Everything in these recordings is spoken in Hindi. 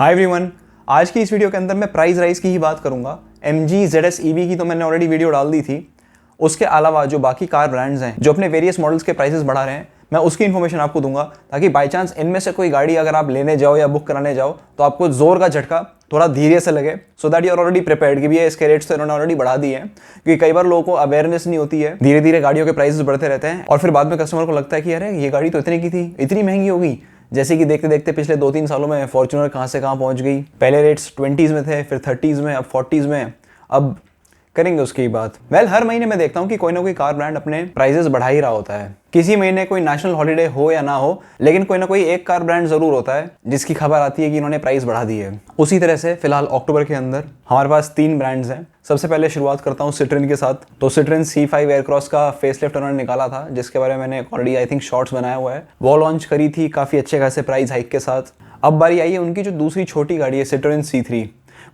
हाय एवरीवन, आज की इस वीडियो के अंदर मैं प्राइस राइज की ही बात करूंगा। MG ZS EV की तो मैंने ऑलरेडी वीडियो डाल दी थी। उसके अलावा जो बाकी कार ब्रांड्स हैं जो अपने वेरियस मॉडल्स के प्राइसेस बढ़ा रहे हैं, मैं उसकी इन्फॉर्मेशन आपको दूंगा ताकि बाय चांस इनमें से कोई गाड़ी अगर आप लेने जाओ या बुक कराने जाओ तो आपको जोर का झटका थोड़ा धीरे से लगे, so that you are already prepared कि भी इसके रेट्स तो इन्होंने ऑलरेडी बढ़ा दिए हैं। क्योंकि कई बार लोगों को अवेयरनेस नहीं होती है, धीरे धीरे गाड़ियों के प्राइसेस बढ़ते रहते हैं और फिर बाद में कस्टमर को लगता है कि अरे ये गाड़ी तो इतने की थी, इतनी महंगी होगी। जैसे कि देखते देखते पिछले 2-3 सालों में फॉर्च्यूनर कहाँ से कहाँ पहुँच गई। पहले रेट्स 20s में थे, फिर 30s में, अब 40s में, अब करेंगे उसकी बात। हर महीने मैं देखता हूँ कि कोई ना कोई कार ब्रांड अपने प्राइसेस बढ़ा ही रहा होता है। किसी महीने कोई नेशनल हॉलीडे हो या ना हो, लेकिन कोई ना कोई एक कार ब्रांड जरूर होता है जिसकी खबर आती है कि इन्होंने प्राइस बढ़ा दी है। उसी तरह से फिलहाल अक्टूबर के अंदर हमारे पास 3 ब्रांड्स हैं। सबसे पहले शुरुआत करता हूँ सिट्रिन के साथ। तो सिट्रिन C5 एयरक्रॉस का फेसलिफ्ट उन्होंने निकाला था, जिसके बारे में मैंने ऑलरेडी आई थिंक शॉर्ट्स बनाया हुआ है। वो लॉन्च करी थी काफ़ी अच्छे खासे प्राइस हाइक के साथ। अब बारी आई है उनकी जो दूसरी छोटी गाड़ी है सिट्रिन C3।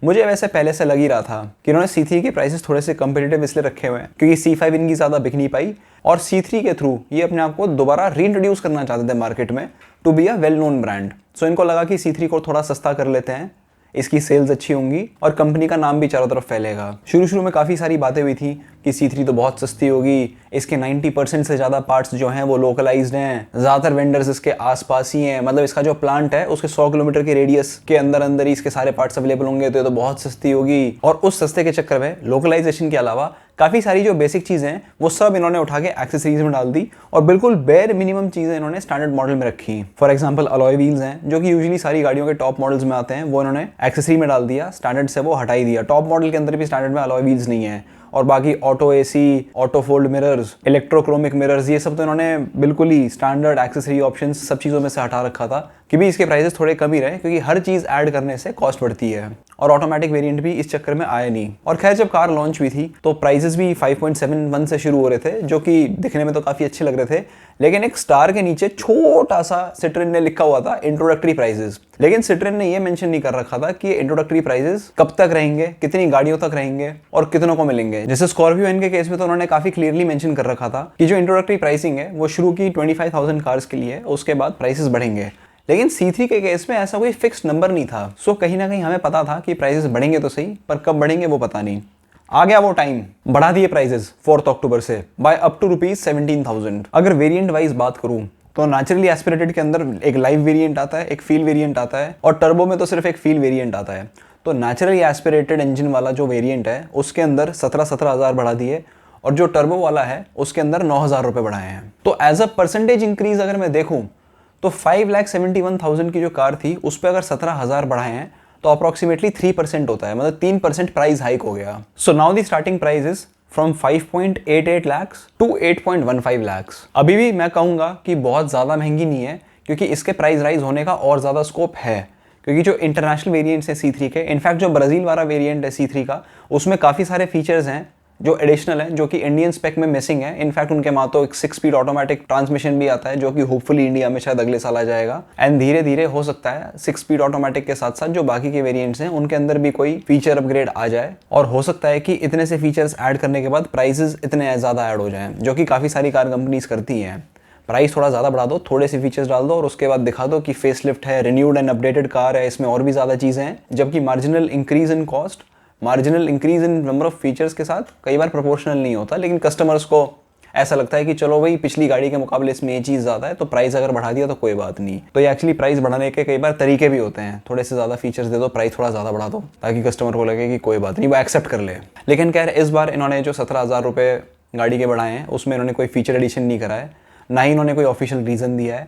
मुझे वैसे पहले से लग ही रहा था कि इन्होंने C3 के प्राइसेस थोड़े से कम्पिटिटिव इसलिए रखे हुए हैं क्योंकि C5 इनकी ज़्यादा बिक नहीं पाई और C3 के थ्रू ये अपने आप को दोबारा रीइंट्रोड्यूस करना चाहते थे मार्केट में to be a well known brand. So इनको लगा कि C3 को थोड़ा सस्ता कर लेते हैं, इसकी सेल्स अच्छी होंगी और कंपनी का नाम भी चारों तरफ फैलेगा। शुरू में काफ़ी सारी बातें हुई थी कि C3 तो बहुत सस्ती होगी, इसके 90% से ज़्यादा पार्ट्स जो हैं वो लोकलाइज्ड हैं, ज़्यादातर वेंडर्स इसके आसपास ही हैं, मतलब इसका जो प्लांट है उसके 100 किलोमीटर के रेडियस के अंदर ही इसके सारे पार्ट्स अवेलेबल होंगे, तो ये तो बहुत सस्ती होगी। और उस सस्ते के चक्कर में लोकलाइजेशन के अलावा काफ़ी सारी जो बेसिक चीज़ें हैं वो सब इन्होंने उठा के एक्सेसरीज में डाल दी और बिल्कुल बेयर मिनिमम चीज़ें इन्होंने स्टैंडर्ड मॉडल में रखी। फॉर एग्जांपल अलॉय व्हील्स हैं जो कि यूजुअली सारी गाड़ियों के टॉप मॉडल्स में आते हैं, वो इन्होंने एक्सेसरी में डाल दिया, स्टैंडर्ड से वो हटा ही दिया। टॉप मॉडल के अंदर भी स्टैंडर्ड में अलॉय व्हील्स नहीं है। और बाकी auto AC, auto fold mirrors, electrochromic mirrors, ये सब तो इन्होंने बिल्कुल ही स्टैंडर्ड एक्सेसरी ऑप्शंस सब चीज़ों में से हटा रखा था कि भी इसके प्राइसेस थोड़े कम ही रहे, क्योंकि हर चीज़ ऐड करने से कॉस्ट बढ़ती है। और ऑटोमेटिक वेरिएंट भी इस चक्कर में आया नहीं। और खैर जब कार लॉन्च हुई थी तो प्राइसेस भी 5.71 से शुरू हो रहे थे, जो कि दिखने में तो काफ़ी अच्छे लग रहे थे, लेकिन एक स्टार के नीचे छोटा सा सिट्रिन ने लिखा हुआ था इंट्रोडक्टरी प्राइसेस। लेकिन सिट्रिन ने ये मेंशन नहीं कर रखा था कि इंट्रोडक्टरी प्राइसेस कब तक रहेंगे, कितनी गाड़ियों तक रहेंगे और कितनों को मिलेंगे। जैसे स्कॉर्पियो एन के केस में तो उन्होंने काफी क्लियरली मेंशन कर रखा था कि जो इंट्रोडक्टरी प्राइसिंग है वो शुरू की 25,000 कार्स के लिए, उसके बाद प्राइसेस बढ़ेंगे। लेकिन C3 के केस में ऐसा कोई फिक्स नंबर नहीं था। सो कहीं ना कहीं हमें पता था कि प्राइसेस बढ़ेंगे तो सही, पर कब बढ़ेंगे वो पता नहीं। आ गया वो टाइम, बढ़ा दिए प्राइसेस 4 अक्टूबर से बाय अप टू ₹17,000। अगर वेरिएंट वाइज बात करूं तो नेचुरली एस्पिरेटेड के अंदर एक लाइव वेरिएंट आता है, एक फील वेरिएंट आता है और टर्बो में तो सिर्फ एक फील वेरिएंट आता है। तो नेचुरली एस्पिरेटेड इंजन वाला जो वेरिएंट है उसके अंदर 17,000 बढ़ा दिए और जो टर्बो वाला है उसके अंदर 9,000 रुपये बढ़ाए हैं। तो एज अ परसेंटेज इंक्रीज अगर मैं देखूं तो 5,71,000 की जो कार थी उस पर अगर 17,000 बढ़ाए हैं तो अप्रोक्सीमेटली 3% होता है, मतलब 3% प्राइस हाइक हो गया। So now the starting price is from 5.88 lakhs to 8.15 lakhs। अभी भी मैं कहूँगा कि बहुत ज़्यादा महंगी नहीं है, क्योंकि इसके प्राइस राइज होने का और ज़्यादा स्कोप है। क्योंकि जो इंटरनेशनल वेरिएंट्स हैं C3 के, इनफैक्ट जो ब्राज़ील वाला वेरिएंट है C3 का, उसमें काफ़ी सारे फीचर्स हैं जो एडिशनल है, जो कि इंडियन स्पेक में मिसिंग है। इनफैक्ट उनके माँ तो एक 6 स्पीड ऑटोमेटिक ट्रांसमिशन भी आता है, जो कि होपफुली इंडिया में शायद अगले साल आ जाएगा। एंड धीरे धीरे हो सकता है 6 स्पीड ऑटोमेटिक के साथ साथ जो बाकी के वेरिएंट्स हैं उनके अंदर भी कोई फीचर अपग्रेड आ जाए, और हो सकता है कि इतने से फीचर्स ऐड करने के बाद प्राइसेस इतने ज़्यादा ऐड हो जाएं, जो कि काफ़ी सारी कार कंपनीज करती हैं। प्राइस थोड़ा ज़्यादा बढ़ा दो, थोड़े से फीचर्स डाल दो और उसके बाद दिखा दो कि फेसलिफ्ट है, रिन्यूड एंड अपडेटेड कार है, इसमें और भी ज़्यादा चीज़ें हैं, जबकि marginal increase in cost, marginal increase in number of features के साथ कई बार प्रोपोर्शनल नहीं होता। लेकिन कस्टमर्स को ऐसा लगता है कि चलो भाई पिछली गाड़ी के मुकाबले इसमें ये चीज़ ज़्यादा है, तो प्राइस अगर बढ़ा दिया तो कोई बात नहीं। तो ये एक्चुअली प्राइस बढ़ाने के कई बार तरीके भी होते हैं, थोड़े से ज़्यादा फीचर्स दे दो, प्राइस थोड़ा ज़्यादा बढ़ा दो, ताकि कस्टमर को लगे कि कोई बात नहीं, वो एक्सेप्ट कर ले। लेकिन खैर इस बार इन्होंने जो 17,000 रुपये गाड़ी के बढ़ाए हैं उसमें इन्होंने कोई फीचर एडिशन नहीं करा है, ना ही इन्होंने कोई ऑफिशियल रीज़न दिया है।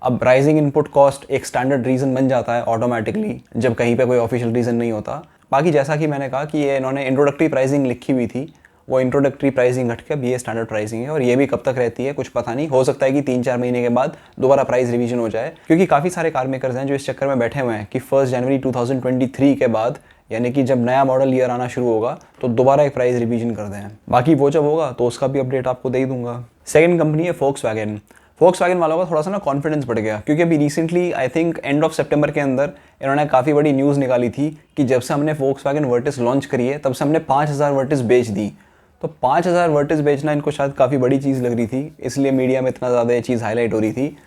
अब राइजिंग इनपुट कॉस्ट एक स्टैंडर्ड रीज़न बन जाता है ऑटोमेटिकली जब कहीं पे कोई ऑफिशियल रीज़न नहीं होता। बाकी जैसा कि मैंने कहा कि ये इन्होंने इंट्रोडक्टरी प्राइसिंग लिखी हुई थी, वो इंट्रोडक्टरी प्राइसिंग हट के ये स्टैंडर्ड प्राइसिंग है, और ये भी कब तक रहती है कुछ पता नहीं। हो सकता है कि 3-4 महीने के बाद दोबारा प्राइस रिवीजन हो जाए, क्योंकि काफ़ी सारे कार मेकर्स हैं जो इस चक्कर में बैठे हुए हैं कि 1 जनवरी 2023 के बाद, यानी कि जब नया मॉडल ईयर आना शुरू होगा, तो दोबारा एक प्राइस रिवीजन कर दें। बाकी वो जब होगा तो उसका भी अपडेट आपको दे ही दूंगा। सेकेंड कंपनी है फोक्सवैगन। फोक्सवैगन वालों का थोड़ा सा ना कॉन्फिडेंस बढ़ गया, क्योंकि अभी recently I think end of सितंबर के अंदर इन्होंने काफ़ी बड़ी न्यूज़ निकाली थी कि जब से हमने फोक्सवैगन वर्टिस लॉन्च करी है तब से हमने 5,000 वर्टिस बेच दी। तो 5,000 वर्टिस बेचना इनको शायद काफ़ी बड़ी चीज़ लग रही थी, इसलिए मीडिया में इतना ज़्यादा ये चीज़ हाईलाइट हो रही थी।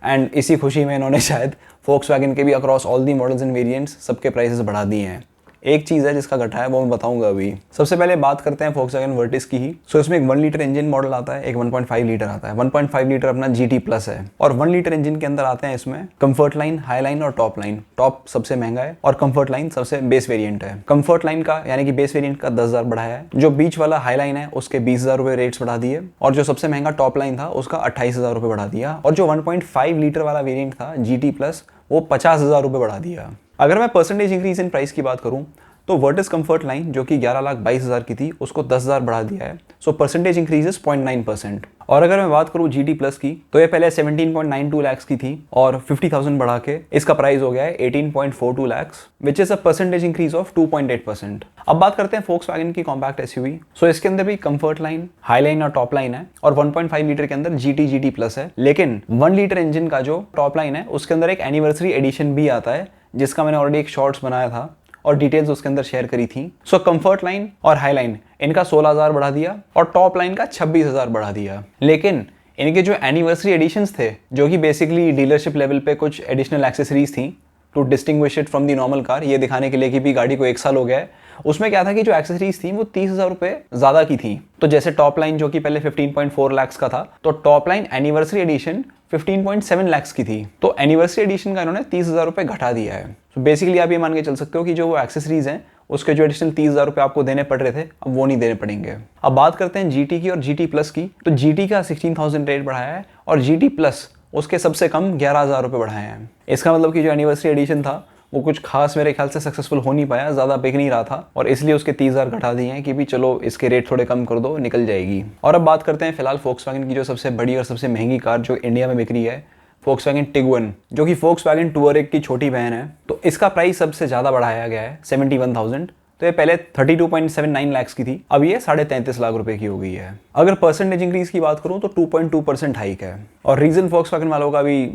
एंड इसी खुशी में इन्होंने शायद Volkswagen के भी across all the models and variants सबके प्राइसेस बढ़ा दिए हैं। एक चीज़ है जिसका घटा है वो मैं बताऊंगा अभी। सबसे पहले बात करते हैं Volkswagen Virtus की ही। सो इसमें एक 1 लीटर इंजन मॉडल आता है, एक 1.5 लीटर आता है। 1.5 लीटर अपना GT प्लस है और 1 लीटर इंजन के अंदर आते हैं इसमें कंफर्ट लाइन, हाई लाइन और टॉप लाइन। टॉप सबसे महंगा है और कंफर्ट लाइन सबसे बेस वेरिएंट है। कंफर्ट लाइन का यानी कि बेस वेरिएंट का 10,000 बढ़ाया है। जो बीच वाला हाई लाइन है उसके 20,000 रुपये रेट्स बढ़ा दिए और जो सबसे महंगा टॉप लाइन था उसका 28,000 रुपये बढ़ा दिया और जो 1.5 लीटर वाला वेरिएंट था GT प्लस वो 50,000 रुपये बढ़ा दिया। अगर मैं परसेंटेज इंक्रीज इन प्राइस की बात करूं तो वर्टिस कंफर्ट लाइन जो कि 11,22,000 की थी उसको 10,000 बढ़ा दिया है। So percentage increases 0.9%। और अगर मैं बात करूं GT प्लस की तो ये पहले 17.92 लाख की थी और 50,000 बढ़ा के इसका प्राइस हो गया है 18.42 lakh, which is a percentage increase of 2.8%। अब बात करते हैं Volkswagen की कॉम्पैक्ट एसयूवी। सो इसके अंदर भी कंफर्ट लाइन, हाई लाइन और टॉप लाइन है और 1.5 लीटर के अंदर GT प्लस है। लेकिन 1 लीटर इंजन का जो टॉप लाइन है उसके अंदर एक एनिवर्सरी एडिशन भी आता है जिसका मैंने ऑलरेडी एक शॉर्ट्स बनाया था और डिटेल्स उसके अंदर शेयर करी थी। सो कंफर्ट लाइन और हाई लाइन इनका 16,000 बढ़ा दिया और टॉप लाइन का 26,000 बढ़ा दिया। लेकिन इनके जो एनिवर्सरी एडिशंस थे जो कि बेसिकली डीलरशिप लेवल पे कुछ एडिशनल एक्सेसरीज थी to distinguish it from the normal car, ये दिखाने के लिए कि भी गाड़ी को 1 साल हो गया है, उसमें क्या था कि जो एक्सेसरीज थी वो 30,000 रुपये ज़्यादा की थी। तो जैसे टॉप लाइन जो कि पहले 15.4 लाख का था तो top line anniversary edition 15.7 lakh की थी। तो एनिवर्सरी एडिशन का इन्होंने 30,000 रुपये घटा दिया है। तो बेसिकली आप ये मान के चल सकते हो कि जो वो एक्सेसरीज हैं उसके जो एडिशनल 30,000 रुपये आपको देने पड़ रहे थे अब वो नहीं देने पड़ेंगे। अब बात करते हैं GT की और GT प्लस की। तो GT का 16,000 रेट बढ़ाया है और GT प्लस उसके सबसे कम 11,000 रुपये बढ़ाए हैं। इसका मतलब कि जो एनिवर्सरी एडिशन था वो कुछ खास मेरे ख्याल से सक्सेसफुल हो नहीं पाया, ज़्यादा बिक नहीं रहा था और इसलिए उसके 30,000 घटा दिए हैं कि भी चलो इसके रेट थोड़े कम कर दो, निकल जाएगी। और अब बात करते हैं फिलहाल Volkswagen की जो सबसे बड़ी और सबसे महंगी कार जो इंडिया में बिक रही है, Volkswagen Tiguan, जो कि Volkswagen Touareg की छोटी बहन है। तो इसका प्राइस सबसे ज़्यादा बढ़ाया गया है 71,000। तो ये पहले 32.79 लाख की थी, अब ये 33.5 लाख रुपए की हो गई है। अगर परसेंटेज इंक्रीज की बात करूं तो 2.2% हाइक है और रीजन Volkswagen वालों का भी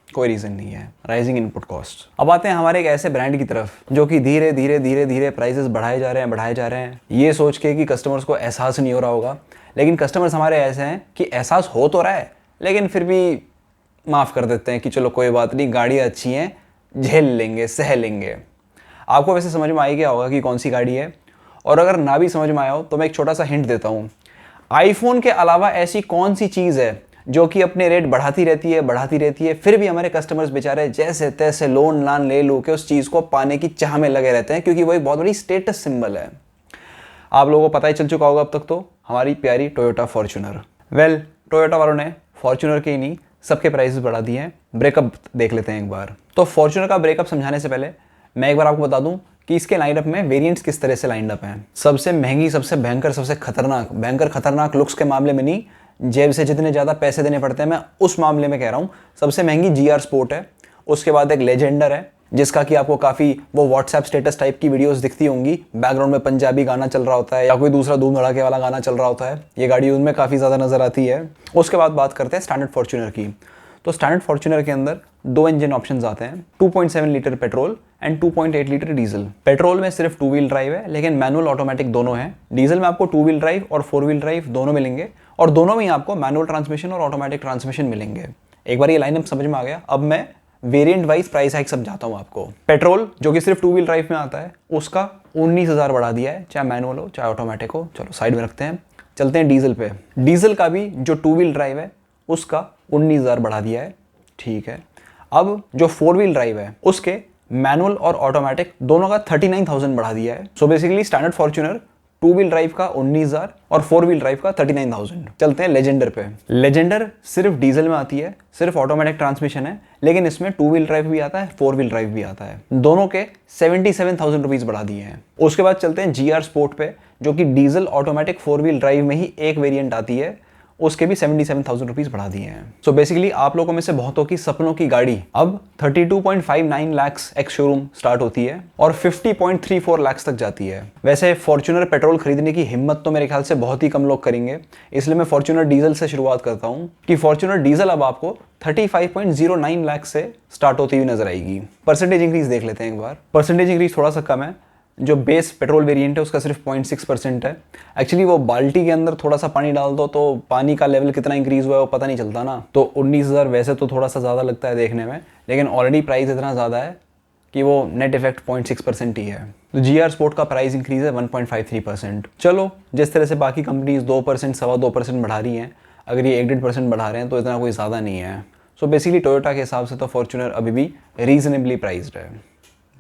कोई रीजन नहीं है, राइजिंग इनपुट कॉस्ट। अब आते हैं हमारे एक ऐसे ब्रांड की तरफ जो कि धीरे धीरे प्राइसेस बढ़ाए जा रहे हैं ये सोच के कि कस्टमर्स को एहसास नहीं हो रहा होगा। लेकिन कस्टमर्स हमारे ऐसे हैं कि एहसास हो तो रहा है लेकिन फिर भी माफ़ कर देते हैं कि चलो कोई बात नहीं, गाड़ियाँ अच्छी हैं, झेल लेंगे, सह लेंगे। आपको वैसे समझ में आ ही गया होगा कि कौन सी गाड़ी है, और अगर ना भी समझ में आया हो तो मैं एक छोटा सा हिंट देता हूँ। आईफोन के अलावा ऐसी कौन सी चीज़ है जो कि अपने रेट बढ़ाती रहती है फिर भी हमारे कस्टमर्स बेचारे जैसे तैसे लोन ले लो के उस चीज़ को पाने की चाह में लगे रहते हैं, क्योंकि वो एक बहुत बड़ी स्टेटस सिंबल है। आप लोगों को पता ही चल चुका होगा अब तक तो, हमारी प्यारी टोयोटा फॉर्च्यूनर। वेल, टोयोटा वालों ने फॉर्च्यूनर के ही नहीं सबके प्राइसेस बढ़ा दिए हैं। ब्रेकअप देख लेते हैं एक बार। तो फॉर्च्यूनर का ब्रेकअप समझाने से पहले मैं एक बार आपको बता दूं कि इसके लाइनअप में वेरिएंट्स किस तरह से लाइनअप हैं। सबसे महंगी, सबसे भयंकर, सबसे खतरनाक लुक्स के मामले में नहीं, जेब से जितने ज़्यादा पैसे देने पड़ते हैं मैं उस मामले में कह रहा हूँ। सबसे महंगी GR स्पोर्ट है, उसके बाद एक लेजेंडर है जिसका कि आपको काफ़ी वो व्हाट्सएप स्टेटस टाइप की वीडियोस दिखती होंगी, बैकग्राउंड में पंजाबी गाना चल रहा होता है या कोई दूसरा धूम धड़ाके वाला गाना चल रहा होता है, ये गाड़ी उनमें काफ़ी ज़्यादा नज़र आती है। उसके बाद बात करते हैं स्टैंडर्ड फॉर्च्यूनर की। तो स्टैंडर्ड फॉर्च्यूनर के अंदर 2 इंजन ऑप्शंस आते हैं, 2.7 litre petrol and 2.8 litre diesel. Petrol में सिर्फ 2 व्हील ड्राइव है लेकिन मैनुअल ऑटोमेटिक दोनों है। डीजल में आपको 2 व्हील ड्राइव और 4 व्हील ड्राइव दोनों मिलेंगे और दोनों में ही आपको मैनुअल ट्रांसमिशन और ऑटोमेटिक ट्रांसमिशन मिलेंगे। एक बार ये लाइनअप समझ में आ गया, अब मैं वेरिएंट वाइज प्राइस हाइक समझाता हूँ आपको। पेट्रोल जो कि सिर्फ 2 व्हील ड्राइव में आता है उसका 19,000 बढ़ा दिया है, चाहे मैनुअल हो चाहे ऑटोमेटिक हो। चलो साइड में रखते हैं, चलते हैं डीजल पे। डीजल का भी जो 2 व्हील ड्राइव है उसका 19,000 बढ़ा दिया है, ठीक है। अब जो 4 व्हील ड्राइव है उसके मैनुअल और ऑटोमेटिक दोनों का 39,000 बढ़ा दिया है। So basically standard Fortuner 2 wheel drive का 19,000 और 4 व्हील ड्राइव का 39,000। चलते हैं लेजेंडर पे। लेजेंडर सिर्फ डीजल में आती है, सिर्फ ऑटोमेटिक ट्रांसमिशन है, लेकिन इसमें 2 व्हील ड्राइव भी आता है, 4 व्हील ड्राइव भी आता है। दोनों के 77,000 रुपीज बढ़ा दिए हैं। उसके बाद चलते हैं GR स्पोर्ट पे, जो कि डीजल ऑटोमेटिक 4 व्हील ड्राइव में ही एक वेरिएंट आती है, उसके भी 77,000 रुपीज बढ़ा दिए हैं। सो बेसिकली आप लोगों में से बहुतों की सपनों की गाड़ी अब 32.59 लाख एक्स शोरूम स्टार्ट होती है और 50.34 लाख तक जाती है। वैसे फॉर्च्यूनर पेट्रोल खरीदने की हिम्मत तो मेरे ख्याल से बहुत ही कम लोग करेंगे, इसलिए मैं फॉर्च्यूनर डीजल से शुरुआत करता हूँ कि फॉर्च्यूनर डीजल अब आपको 35.09 लाख से स्टार्ट होती हुई नजर आएगी। परसेंटेज इंक्रीज देख लेते हैं एक बार। परसेंटेज इंक्रीज थोड़ा सा कम है, जो बेस पेट्रोल वेरिएंट है उसका सिर्फ 0.6% है। एक्चुअली वो बाल्टी के अंदर थोड़ा सा पानी डाल दो तो पानी का लेवल कितना इंक्रीज हुआ है वो पता नहीं चलता ना। तो 19,000 वैसे तो थोड़ा सा ज़्यादा लगता है देखने में, लेकिन ऑलरेडी प्राइस इतना ज़्यादा है कि वो नेट इफेक्ट 0.6% ही है। तो GR स्पोर्ट का प्राइस इंक्रीज है 1.53%। चलो, जिस तरह से बाकी कंपनीज 2% 2.25% बढ़ा रही हैं, अगर ये 1.5% बढ़ा रहे हैं तो इतना कोई ज़्यादा नहीं है। सो बेसिकली टोयोटा के हिसाब से तो फॉर्च्यूनर अभी भी रीजनेबली प्राइस्ड है।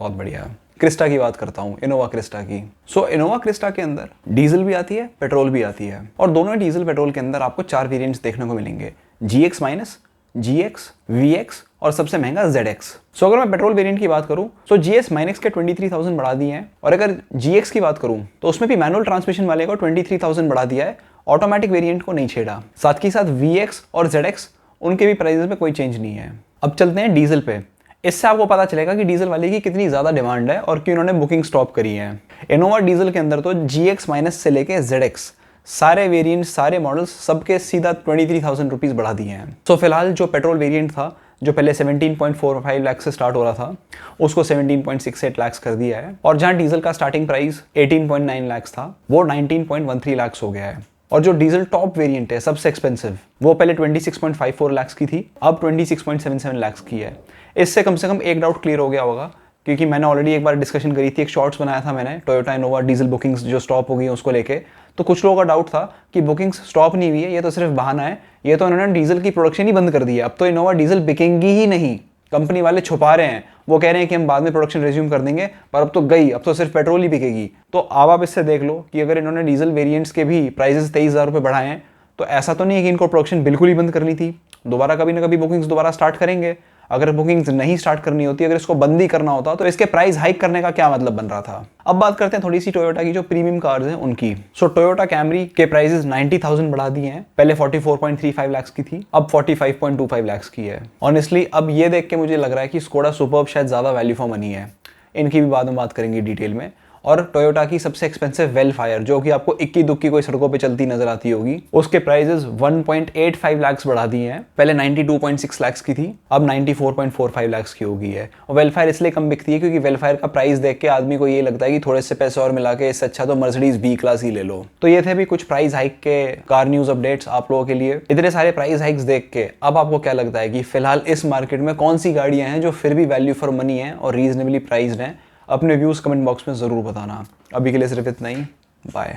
बहुत बढ़िया। क्रिस्टा की बात करता हूँ, इनोवा क्रिस्टा की। सो इनोवा क्रिस्टा के अंदर डीजल भी आती है, पेट्रोल भी आती है, और दोनों डीजल पेट्रोल के अंदर आपको 4 वेरिएंट्स देखने को मिलेंगे, GX-, GX, VX और सबसे महंगा ZX। सो अगर मैं पेट्रोल वेरिएंट की बात करूं तो GS- के 23,000 बढ़ा दिए हैं, और अगर GX की बात करूं तो उसमें भी मैनुअल ट्रांसमिशन वाले को 23,000 बढ़ा दिया है, ऑटोमेटिक वेरिएंट को नहीं छेड़ा। साथ ही साथ VX और ZX उनके भी प्राइसेस में कोई चेंज नहीं है। अब चलते हैं डीजल पे। इससे आपको पता चलेगा कि डीजल वाले की कितनी ज़्यादा डिमांड है और क्यों उन्होंने बुकिंग स्टॉप करी है। इनोवा डीजल के अंदर तो GX- से लेके ZX सारे वेरिएंट, सारे मॉडल्स, सबके सीधा 23,000 रुपीज़ बढ़ा दिए हैं। सो फिलहाल जो पेट्रोल वेरिएंट था, जो पहले 17.45 लाख से स्टार्ट हो रहा था, उसको 17.68 लाख कर दिया है, और जहां डीजल का स्टार्टिंग प्राइस 18.9 लाख था, वो 19.13 लाख हो गया है। और जो डीजल टॉप वेरिएंट है, सबसे एक्सपेंसिव, वो पहले 26.54 लाख की थी, अब 26.77 लाख की है। इससे कम से कम एक डाउट क्लियर हो गया होगा, क्योंकि मैंने ऑलरेडी एक बार डिस्कशन करी थी, एक शॉर्ट्स बनाया था मैंने टोयोटा इनोवा डीजल बुकिंग्स जो स्टॉप हो गई उसको लेके। तो कुछ लोगों का डाउट था कि बुकिंग्स स्टॉप नहीं हुई है, ये तो सिर्फ बहाना है, ये तो इन्होंने डीजल की प्रोडक्शन ही बंद कर दी है, अब तो इनोवा डीजल बिकेंगी ही नहीं। कंपनी वाले छुपा रहे हैं, वो कह रहे हैं कि हम बाद में प्रोडक्शन रिज्यूम कर देंगे, पर अब तो गई, अब तो सिर्फ पेट्रोल ही बिकेगी। तो अब आप इससे देख लो कि अगर इन्होंने डीजल वेरिएंट्स के भी प्राइसेस 23,000 रुपये बढ़ाए हैं, तो ऐसा तो नहीं है कि इनको प्रोडक्शन बिल्कुल ही बंद करनी थी। दोबारा कभी ना कभी बुकिंग्स दोबारा स्टार्ट करेंगे। अगर बुकिंग्स नहीं स्टार्ट करनी होती, अगर इसको बंद ही करना होता, तो इसके प्राइस हाइक करने का क्या मतलब बन रहा था। अब बात करते हैं थोड़ी सी टोयोटा की जो प्रीमियम कार्स हैं उनकी। सो टोयोटा कैमरी के प्राइसेस 90,000 बढ़ा दिए हैं, पहले 44.35 लाख की थी, अब 45.25 लाख की है। ऑनेस्टली अब ये देख के मुझे लग रहा है कि स्कोडा सुपर्ब शायद ज्यादा वैल्यू फॉर मनी है। इनकी भी बाद में बात करेंगे डिटेल में। और टोयोटा की सबसे एक्सपेंसिव वेलफायर, जो कि आपको इक्की दुक्की कोई सड़कों पे चलती नजर आती होगी, उसके प्राइसेस 1.85 लाख बढ़ा दिए हैं, पहले 92.6 लाख की थी, अब 94.45 लाख की हो गई है। और वेलफायर इसलिए कम बिकती है क्योंकि वेलफायर का प्राइस देख के आदमी को ये लगता है कि थोड़े से पैसे और मिला के इससे अच्छा तो मर्सिडीज B क्लास ही ले लो। तो ये थे भी कुछ प्राइस हाइक के कार न्यूज अपडेट्स आप लोगों के लिए। इतने सारे प्राइस हाइक्स देख के अब आपको क्या लगता है कि फिलहाल इस मार्केट में कौन सी गाड़ियां हैं जो फिर भी वैल्यू फॉर मनी है और रीजनेबली प्राइस्ड हैं? अपने व्यूज़ कमेंट बॉक्स में ज़रूर बताना। अभी के लिए सिर्फ इतना ही, बाय।